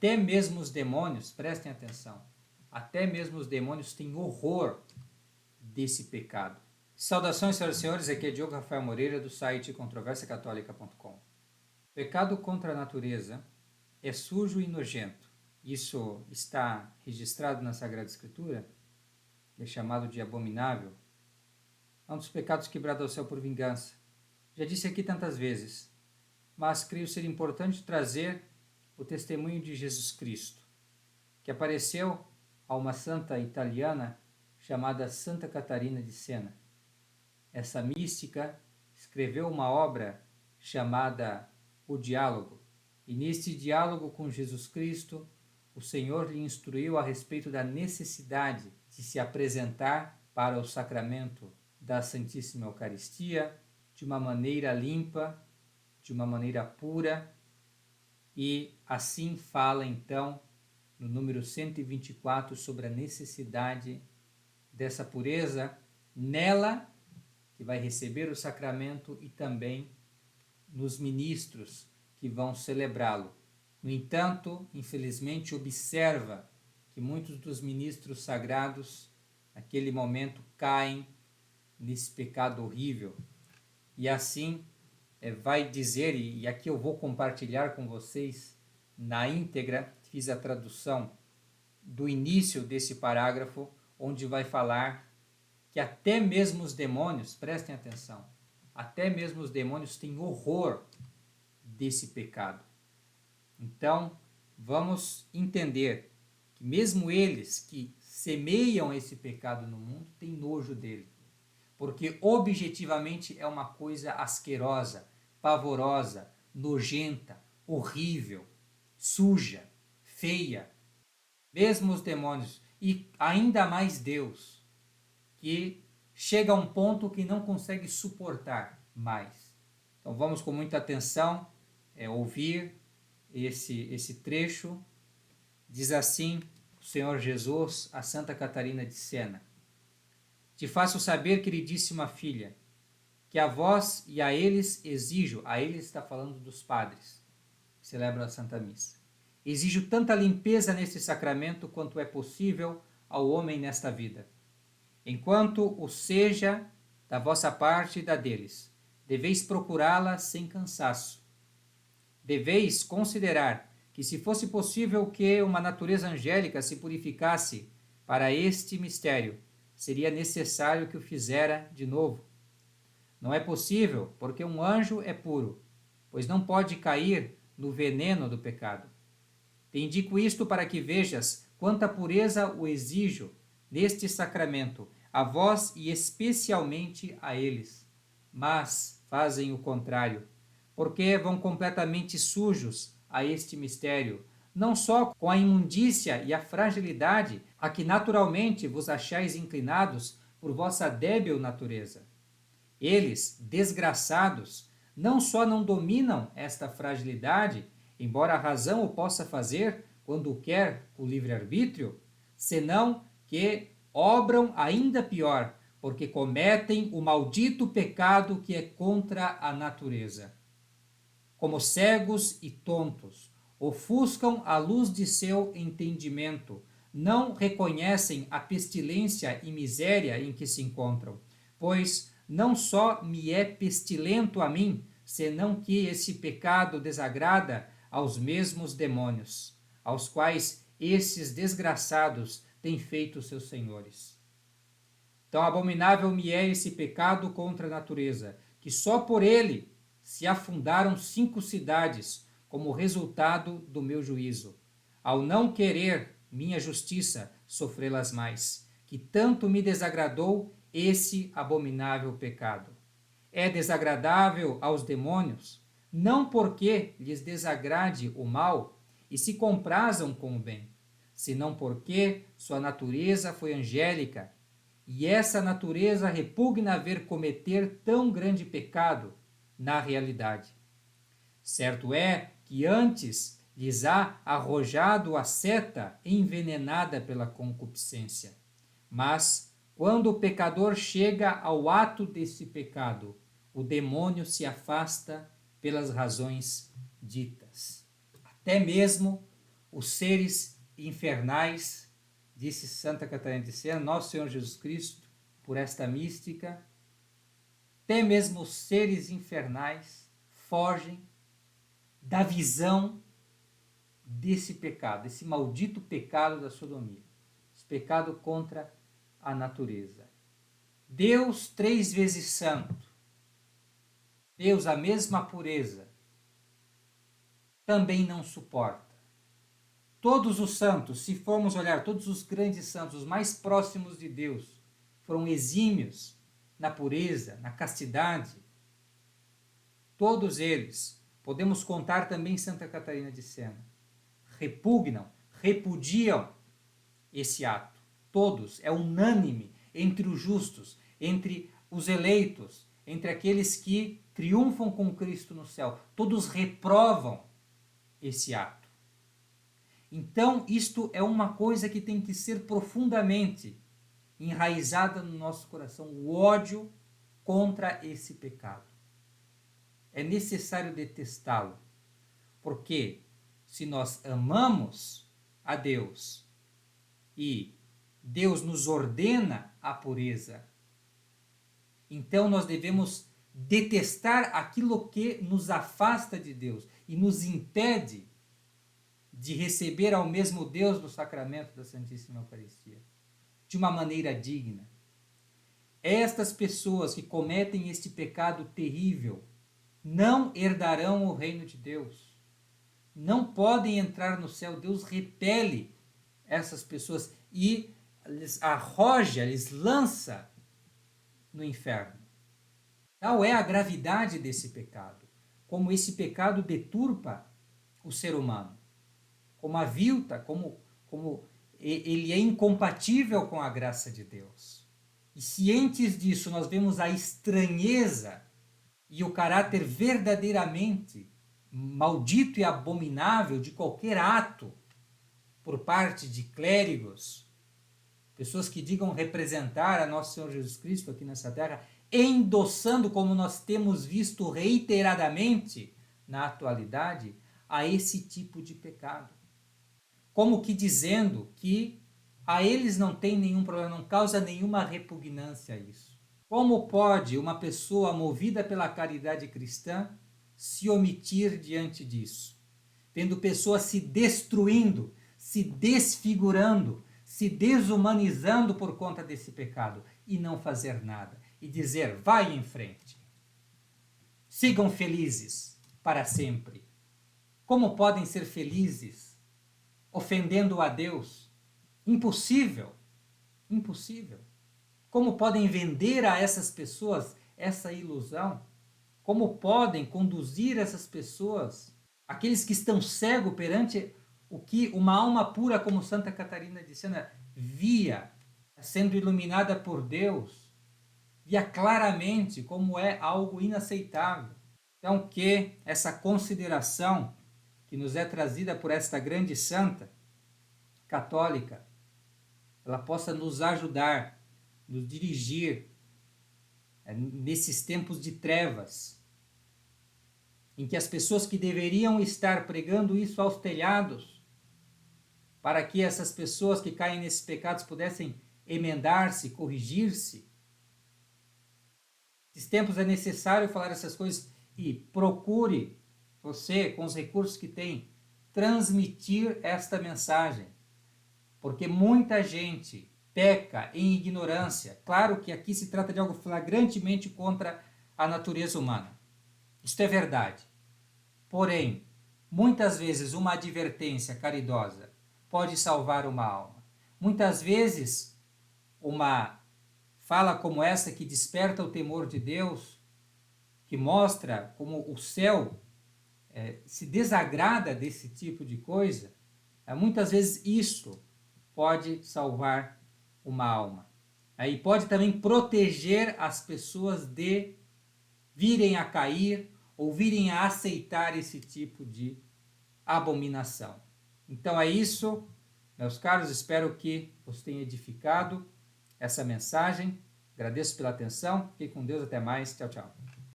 até mesmo os demônios, prestem atenção, até mesmo os demônios têm horror desse pecado. Saudações, senhoras e senhores, aqui é Diogo Rafael Moreira, do site controversiacatólica.com. Pecado contra a natureza é sujo e nojento. Isso está registrado na Sagrada Escritura, é chamado de abominável. É um dos pecados que brada ao céu por vingança. Já disse aqui tantas vezes, mas creio ser importante trazer o testemunho de Jesus Cristo, que apareceu a uma santa italiana chamada Santa Catarina de Siena. Essa mística escreveu uma obra chamada O Diálogo, e neste diálogo com Jesus Cristo, o Senhor lhe instruiu a respeito da necessidade de se apresentar para o sacramento da Santíssima Eucaristia de uma maneira limpa, de uma maneira pura, e assim fala então no número 124 sobre a necessidade dessa pureza nela, que vai receber o sacramento, e também nos ministros que vão celebrá-lo. No entanto, infelizmente, observa que muitos dos ministros sagrados, naquele momento, caem nesse pecado horrível. E assim vai dizer, e aqui eu vou compartilhar com vocês na íntegra, fiz a tradução do início desse parágrafo, onde vai falar que até mesmo os demônios, prestem atenção, até mesmo os demônios têm horror desse pecado. Então, vamos entender que mesmo eles que semeiam esse pecado no mundo têm nojo dele, porque objetivamente é uma coisa asquerosa, pavorosa, nojenta, horrível, suja, feia. Mesmo os demônios, e ainda mais Deus, que chega a um ponto que não consegue suportar mais. Então vamos com muita atenção ouvir esse trecho. Diz assim o Senhor Jesus a Santa Catarina de Siena: Te faço saber, queridíssima filha, que a vós e a eles exijo, a eles está falando dos padres que celebram a Santa Missa, exijo tanta limpeza neste sacramento quanto é possível ao homem nesta vida. Enquanto o seja da vossa parte e da deles, deveis procurá-la sem cansaço. Deveis considerar que, se fosse possível que uma natureza angélica se purificasse para este mistério, seria necessário que o fizera de novo. Não é possível, porque um anjo é puro, pois não pode cair no veneno do pecado. Te indico isto para que vejas quanta pureza o exijo neste sacramento, a vós e especialmente a eles. Mas fazem o contrário, porque vão completamente sujos a este mistério, não só com a imundícia e a fragilidade a que naturalmente vos achais inclinados por vossa débil natureza. Eles, desgraçados, não só não dominam esta fragilidade, embora a razão o possa fazer quando quer o livre-arbítrio, senão que obram ainda pior, porque cometem o maldito pecado que é contra a natureza. Como cegos e tontos, ofuscam a luz de seu entendimento, não reconhecem a pestilência e miséria em que se encontram, pois não só me é pestilento a mim, senão que esse pecado desagrada aos mesmos demônios, aos quais esses desgraçados têm feito seus senhores. Tão abominável me é esse pecado contra a natureza, que só por ele se afundaram 5 cidades como resultado do meu juízo, ao não querer minha justiça sofrê-las mais, que tanto me desagradou esse abominável pecado. É desagradável aos demônios, não porque lhes desagrade o mal e se comprazam com o bem, senão porque sua natureza foi angélica, e essa natureza repugna ver cometer tão grande pecado na realidade. Certo é que antes lhes há arrojado a seta envenenada pela concupiscência. Mas, quando o pecador chega ao ato desse pecado, o demônio se afasta pelas razões ditas. Até mesmo os seres infernais, disse Santa Catarina de Sena, nosso Senhor Jesus Cristo, por esta mística, até mesmo os seres infernais fogem da visão desse pecado, esse maldito pecado da sodomia, esse pecado contra a natureza. Deus 3 vezes santo, Deus a mesma pureza, também não suporta. Todos os santos, se formos olhar, todos os grandes santos, os mais próximos de Deus, foram exímios na pureza, na castidade. Todos eles, podemos contar também Santa Catarina de Sena, repudiam esse ato. Todos, é unânime entre os justos, entre os eleitos, entre aqueles que triunfam com Cristo no céu. Todos reprovam esse ato. Então, isto é uma coisa que tem que ser profundamente enraizada no nosso coração, o ódio contra esse pecado. É necessário detestá-lo, porque se nós amamos a Deus e Deus nos ordena a pureza, então nós devemos detestar aquilo que nos afasta de Deus e nos impede de receber ao mesmo Deus no sacramento da Santíssima Eucaristia, de uma maneira digna. Estas pessoas que cometem este pecado terrível não herdarão o reino de Deus. Não podem entrar no céu. Deus repele essas pessoas e lhes arroja, lhes lança no inferno. Tal é a gravidade desse pecado, como esse pecado deturpa o ser humano, como avilta, como ele é incompatível com a graça de Deus. E cientes disso, nós vemos a estranheza e o caráter verdadeiramente maldito e abominável de qualquer ato por parte de clérigos, pessoas que digam representar a nosso Senhor Jesus Cristo aqui nessa terra, endossando, como nós temos visto reiteradamente na atualidade, a esse tipo de pecado. Como que dizendo que a eles não tem nenhum problema, não causa nenhuma repugnância a isso. Como pode uma pessoa movida pela caridade cristã se omitir diante disso? Vendo pessoas se destruindo, se desfigurando, se desumanizando por conta desse pecado e não fazer nada. E dizer, vai em frente. Sigam felizes para sempre. Como podem ser felizes ofendendo a Deus? Impossível. Impossível. Como podem vender a essas pessoas essa ilusão? Como podem conduzir essas pessoas, aqueles que estão cegos perante o que uma alma pura como Santa Catarina de Sena via, sendo iluminada por Deus, via claramente como é algo inaceitável. Então, que essa consideração que nos é trazida por esta grande santa católica, ela possa nos ajudar, nos dirigir nesses tempos de trevas, em que as pessoas que deveriam estar pregando isso aos telhados, para que essas pessoas que caem nesses pecados pudessem emendar-se, corrigir-se. Nesses tempos é necessário falar essas coisas e procure, você, com os recursos que tem, transmitir esta mensagem. Porque muita gente peca em ignorância. Claro que aqui se trata de algo flagrantemente contra a natureza humana. Isto é verdade. Porém, muitas vezes uma advertência caridosa pode salvar uma alma. Muitas vezes uma fala como essa que desperta o temor de Deus, que mostra como o céu se desagrada desse tipo de coisa, muitas vezes isso pode salvar uma alma. E pode também proteger as pessoas de virem a cair ou virem a aceitar esse tipo de abominação. Então é isso, meus caros, espero que os tenha edificado essa mensagem. Agradeço pela atenção, fiquem com Deus, até mais, tchau, tchau.